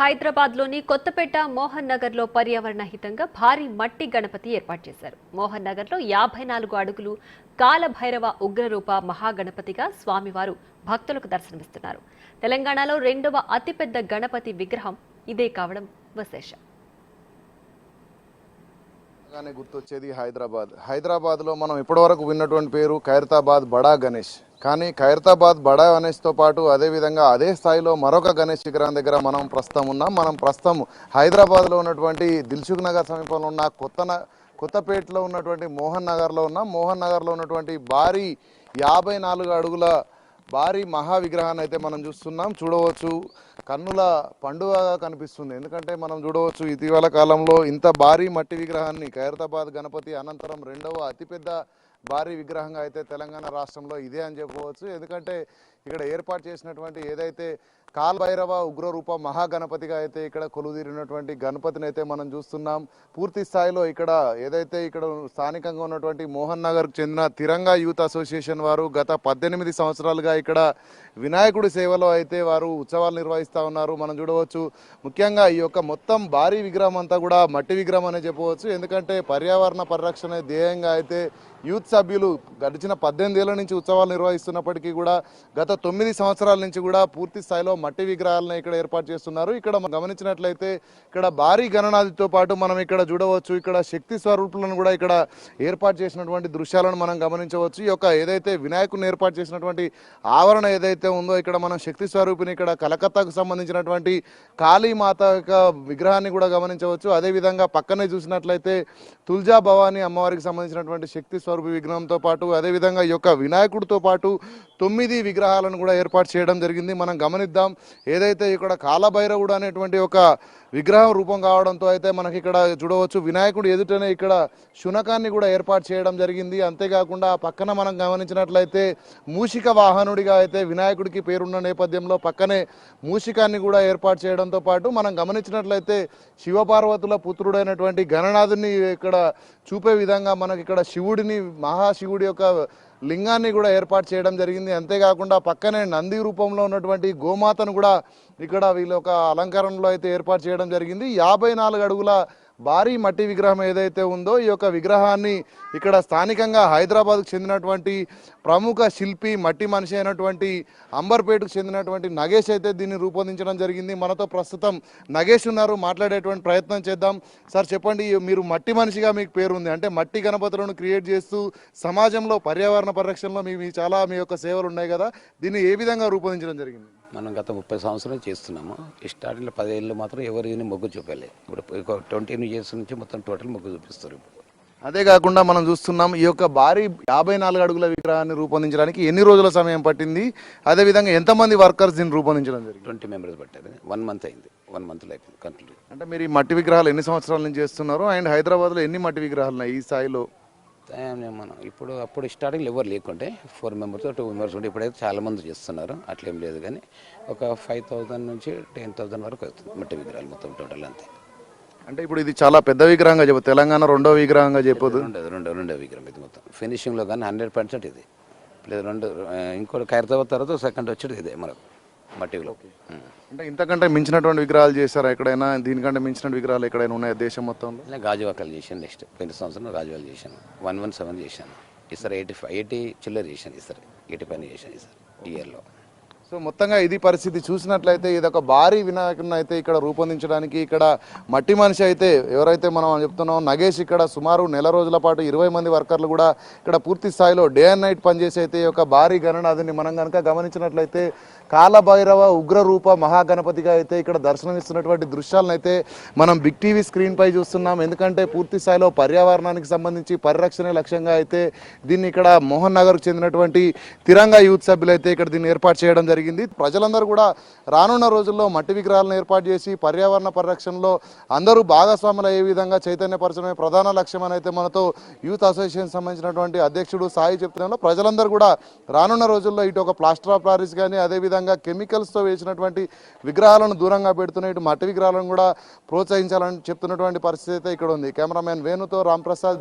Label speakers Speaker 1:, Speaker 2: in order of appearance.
Speaker 1: హైదరాబాద్లోని కొత్తపేట మోహన్ నగర్లో పర్యావరణ హితంగా భారీ మట్టి గణపతి ఏర్పాటు చేశారు. మోహన్ నగర్లో 54 అడుగులు కాలభైరవ ఉగ్రరూప మహాగణపతిగా స్వామివారు భక్తులకు దర్శనమిస్తున్నారు. తెలంగాణలో రెండవ అతిపెద్ద గణపతి విగ్రహం ఇదే కావడం విశేషం.
Speaker 2: గుర్తొచ్చేది హైదరాబాద్లో మనం ఇప్పటివరకు విన్నటువంటి పేరు ఖైరతాబాద్ బడా గణేష్. కానీ ఖైరతాబాద్ బడా గణేష్తో పాటు అదేవిధంగా అదే స్థాయిలో మరొక గణేష్ విగ్రహం దగ్గర మనం ప్రస్తుతం ఉన్నాం. మనం ప్రస్తుతం హైదరాబాద్లో ఉన్నటువంటి దిల్సుఖ్ నగర్ సమీపంలో ఉన్న కొత్తపేటలో ఉన్నటువంటి మోహన్ నగర్లో ఉన్నాం. మోహన్ నగర్లో ఉన్నటువంటి భారీ 54 అడుగుల భారీ మహా విగ్రహాన్ని అయితే మనం చూస్తున్నాం. చూడవచ్చు, కన్నుల పండుగగా కనిపిస్తుంది. ఎందుకంటే మనం చూడవచ్చు, ఇటీవల కాలంలో ఇంత భారీ మట్టి విగ్రహాన్ని ఖైరతాబాద్ గణపతి అనంతరం రెండవ అతిపెద్ద భారీ విగ్రహంగా అయితే తెలంగాణ రాష్ట్రంలో ఇదే అని చెప్పవచ్చు. ఎందుకంటే ఇక్కడ ఏర్పాటు చేసినటువంటి ఏదైతే కాలభైరవ ఉగ్రరూప మహాగణపతిగా అయితే ఇక్కడ కొలువుదీరినటువంటి గణపతిని అయితే మనం చూస్తున్నాం. పూర్తి స్థాయిలో ఇక్కడ ఏదైతే ఇక్కడ స్థానికంగా ఉన్నటువంటి మోహన్ నగర్కు చెందిన తిరంగా యూత్ అసోసియేషన్ వారు గత 18 సంవత్సరాలుగా ఇక్కడ వినాయకుడి సేవలో అయితే వారు ఉత్సవాలు నిర్వహిస్తూ ఉన్నారు. మనం చూడవచ్చు, ముఖ్యంగా ఈ యొక్క మొత్తం భారీ విగ్రహం అంతా కూడా మట్టి విగ్రహం అనే చెప్పవచ్చు. ఎందుకంటే పర్యావరణ పరిరక్షణ ధ్యేయంగా అయితే యూత్ సభ్యులు గడిచిన 18 ఏళ్ల నుంచి ఉత్సవాలు నిర్వహిస్తున్నప్పటికీ కూడా గత 9 సంవత్సరాల నుంచి కూడా పూర్తి స్థాయిలో మట్టి విగ్రహాలను ఇక్కడ ఏర్పాటు చేస్తున్నారు. ఇక్కడ గమనించినట్లయితే ఇక్కడ భారీ గణనాథితో పాటు మనం ఇక్కడ చూడవచ్చు, ఇక్కడ శక్తి స్వరూపులను కూడా ఇక్కడ ఏర్పాటు చేసినటువంటి దృశ్యాలను మనం గమనించవచ్చు. ఈ యొక్క ఏదైతే వినాయకుని ఏర్పాటు చేసినటువంటి ఆవరణ ఏదైతే ఉందో ఇక్కడ మనం శక్తి స్వరూపిని ఇక్కడ కలకత్తాకు సంబంధించినటువంటి కాళీమాత యొక్క విగ్రహాన్ని కూడా గమనించవచ్చు. అదేవిధంగా పక్కనే చూసినట్లయితే తుల్జా భవానీ అమ్మవారికి సంబంధించినటువంటి శక్తి స్వరూపి విగ్రహంతో పాటు అదేవిధంగా ఈ యొక్క వినాయకుడితో పాటు 9 విగ్రహాలను కూడా ఏర్పాటు చేయడం జరిగింది. మనం గమనిద్దాం, ఏదైతే ఇక్కడ కాలభైరవుడు అనేటువంటి ఒక విగ్రహం రూపం కావడంతో అయితే మనకి ఇక్కడ చూడవచ్చు, వినాయకుడు ఎదుటనే ఇక్కడ శునకాన్ని కూడా ఏర్పాటు చేయడం జరిగింది. అంతేకాకుండా పక్కన మనం గమనించినట్లయితే మూషిక వాహనుడిగా అయితే వినాయకుడికి పేరున్న నేపథ్యంలో పక్కనే మూషికాన్ని కూడా ఏర్పాటు చేయడంతో పాటు మనం గమనించినట్లయితే శివపార్వతుల పుత్రుడైనటువంటి గణనాథుని ఇక్కడ చూపే విధంగా మనకి ఇక్కడ శివుడిని మహాశివుడి యొక్క లింగాన్ని కూడా ఏర్పాటు చేయడం జరిగింది. అంతేకాకుండా పక్కనే నంది రూపంలో ఉన్నటువంటి గోమాతను కూడా ఇక్కడ వీళ్ళ ఒక అలంకరణలో అయితే ఏర్పాటు చేయడం జరిగింది. 54 అడుగుల భారీ మట్టి విగ్రహం ఏదైతే ఉందో ఈ యొక్క విగ్రహాన్ని ఇక్కడ స్థానికంగా హైదరాబాద్కు చెందినటువంటి ప్రముఖ శిల్పి మట్టి మనిషి అయినటువంటి అంబర్పేటకు చెందినటువంటి నగేష్ అయితే దీన్ని రూపొందించడం జరిగింది. మనతో ప్రస్తుతం నగేష్ ఉన్నారు, మాట్లాడేటువంటి ప్రయత్నం చేద్దాం. సార్ చెప్పండి, మీరు మట్టి మనిషిగా మీకు పేరుంది, అంటే మట్టి గణపతులను క్రియేట్ చేస్తూ సమాజంలో పర్యావరణ పరిరక్షణలో మీ యొక్క సేవలు ఉన్నాయి కదా, దీన్ని ఏ విధంగా రూపొందించడం జరిగింది?
Speaker 3: మనం గత 30 సంవత్సరాలు చేస్తున్నాము. ఈ స్టార్టింగ్లో 10 ఏళ్ళు మాత్రం ఎవరిని మొగ్గు చూపాలి. ఇప్పుడు 20 ఇయర్స్ నుంచి మొత్తం టోటల్ మొగ్గు చూపిస్తారు.
Speaker 2: అదే కాకుండా మనం చూస్తున్నాం, ఈ యొక్క భారీ 54 అడుగుల విగ్రహాన్ని రూపొందించడానికి ఎన్ని రోజుల సమయం పట్టింది, అదేవిధంగా ఎంతమంది వర్కర్స్ దీన్ని రూపొందించడం జరిగింది?
Speaker 3: 20 మెంబర్స్ పట్టారు. 1 మంత్ అయింది. 1 మంత్లో అయిపోయింది కంప్లీట్.
Speaker 2: అంటే మీరు ఈ మట్టి విగ్రహాలు ఎన్ని సంవత్సరాల నుంచి చేస్తున్నారు, అండ్ హైదరాబాద్లో ఎన్ని మట్టి విగ్రహాలు ఉన్నాయి ఈ స్థాయిలో?
Speaker 3: మనం అప్పుడు స్టార్టింగ్లో ఎవరు లేకుంటే 4 మెంబర్స్ 2 మెంబర్స్ ఉంటే ఇప్పుడైతే చాలా మంది చేస్తున్నారు. అట్లేం లేదు, కానీ ఒక 5,000 నుంచి 10,000 వరకు అవుతుంది మట్టి విగ్రహాలు మొత్తం టోటల్ అంతే.
Speaker 2: అంటే ఇప్పుడు ఇది చాలా పెద్ద విగ్రహంగా చెప్పదు, తెలంగాణ రెండో విగ్రహంగా చెప్పదు?
Speaker 3: రెండో విగ్రహం ఇది మొత్తం ఫినిషింగ్లో కానీ 100% ఇది లేదు. ఇంకోటి ఖైరతాబాద్ తర్వాత సెకండ్ వచ్చేది ఇదే మనకు మట్టిలో.
Speaker 2: అంటే ఇంతకంటే మించినటువంటి విగ్రహాలు చేస్తారా ఎక్కడైనా? దీనికంటే మించిన విగ్రహాలు ఎక్కడైనా ఉన్నాయా దేశం మొత్తంలో?
Speaker 3: గాజువాకలు చేశాను. నెక్స్ట్ 20 సంవత్సరంలో గాజువాకలు చేశాను. 117 చేశాను. ఈసారి 80 చిల్లర చేశాను. ఈసారి 85 చేశాను ఈసారి ఇయర్లో.
Speaker 2: సో మొత్తంగా ఇది పరిస్థితి. చూసినట్లయితే ఇది ఒక భారీ వినాయకుడిని అయితే ఇక్కడ రూపొందించడానికి ఇక్కడ మట్టి మనిషి అయితే ఎవరైతే మనం చెప్తున్నాం నగేష్, ఇక్కడ సుమారు నెల రోజుల పాటు 20 మంది వర్కర్లు కూడా ఇక్కడ పూర్తి స్థాయిలో డే అండ్ నైట్ పనిచేసి అయితే ఈ యొక్క భారీ గణనాథుని మనం కనుక గమనించినట్లయితే కాలభైరవ ఉగ్రరూప మహాగణపతిగా అయితే ఇక్కడ దర్శనమిస్తున్నటువంటి దృశ్యాలను అయితే మనం బిగ్ టీవీ స్క్రీన్ పై చూస్తున్నాం. ఎందుకంటే పూర్తి స్థాయిలో పర్యావరణానికి సంబంధించి పరిరక్షణ లక్ష్యంగా అయితే దీన్ని ఇక్కడ మోహన్ నగర్కు చెందినటువంటి తిరంగా యూత్ సభ్యులు అయితే ఇక్కడ దీన్ని ఏర్పాటు చేయడం జరిగింది. ప్రజలందరూ కూడా రానున్న రోజుల్లో మట్టి విగ్రహాలను ఏర్పాటు చేసి పర్యావరణ పరిరక్షణలో అందరూ భాగస్వాములు అయ్యే విధంగా చైతన్యపరచడమే ప్రధాన లక్ష్యం అని అయితే మనతో యూత్ అసోసియేషన్ సంబంధించినటువంటి అధ్యక్షుడు సాయి చెప్తున్నాం. ప్రజలందరూ కూడా రానున్న రోజుల్లో ఇటు ఒక ప్లాస్టర్ ఆఫ్ ప్యారిస్ కానీ అదేవిధంగా కెమికల్స్తో వేసినటువంటి విగ్రహాలను దూరంగా పెడుతున్న ఇటు మట్టి విగ్రహాలను కూడా ప్రోత్సహించాలని చెప్తున్నటువంటి పరిస్థితి అయితే ఇక్కడ ఉంది. కెమెరామెన్ వేణుతో రాంప్రసాద్.